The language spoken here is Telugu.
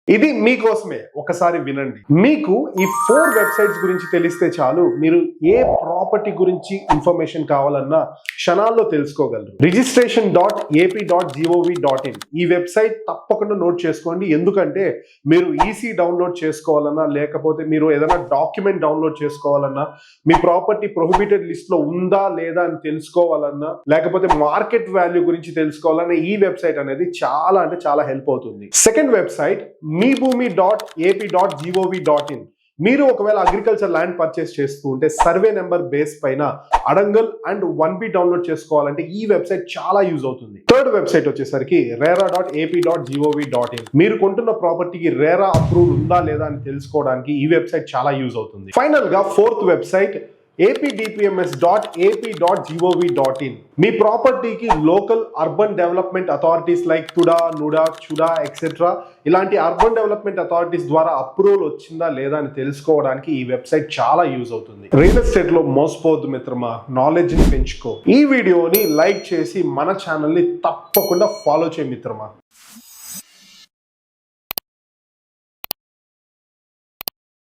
ఇది మీకోసమే ఒకసారి వినండి. మీకు ఈ 4 వెబ్సైట్స్ గురించి తెలిస్తే చాలు, మీరు ఏ ప్రాపర్టీ గురించి ఇన్ఫర్మేషన్ కావాలన్నా క్షణాల్లో తెలుసుకోగలరు. registration.ap.gov.in ఈ వెబ్సైట్ తప్పకుండా నోట్ చేసుకోండి. ఎందుకంటే మీరు ఈసీ డౌన్లోడ్ చేసుకోవాలన్నా, లేకపోతే మీరు ఏదైనా డాక్యుమెంట్ డౌన్లోడ్ చేసుకోవాలన్నా, మీ ప్రాపర్టీ ప్రొహిబిటెడ్ లిస్ట్ లో ఉందా లేదా అని తెలుసుకోవాలన్నా, లేకపోతే మార్కెట్ వాల్యూ గురించి తెలుసుకోవాలన్నా ఈ వెబ్సైట్ అనేది చాలా అంటే చాలా హెల్ప్ అవుతుంది. Second website meeboomi.ap.gov.in. మీరు ఒకవేళ అగ్రికల్చర్ ల్యాండ్ పర్చేస్ చేస్తూ ఉంటే సర్వే నెంబర్ బేస్ పైన అడంగల్ అండ్ 1B డౌన్లోడ్ చేసుకోవాలంటే ఈ వెబ్సైట్ చాలా యూజ్ అవుతుంది. థర్డ్ వెబ్సైట్ వచ్చేసరికి rera.ap.gov.in. మీరు కొంటున్న ప్రాపర్టీకి రేరా అప్రూవల్ ఉందా లేదా అని తెలుసుకోవడానికి ఈ వెబ్సైట్ చాలా యూజ్ అవుతుంది. ఫైనల్ గా ఫోర్త్ వెబ్సైట్ apdpms.ap.gov.in. మీ ప్రాపర్టీకి local urban development authorities like Tuda, Nuda, Chuda etcetera ఇలాంటి అర్బన్ డెవలప్మెంట్ అథారిటీస్ ద్వారా అప్రూవల్ వచ్చిందా లేదా అని తెలుసుకోవడానికి ఈ వెబ్సైట్ చాలా యూజ్ అవుతుంది. రియల్ ఎస్టేట్ లో మోసపోవద్దు మిత్రమా, నాలెడ్జ్ ని పెంచుకో. ఈ వీడియోని లైక్ చేసి మన ఛానల్ ని తప్పకుండా ఫాలో చేయి మిత్రమా.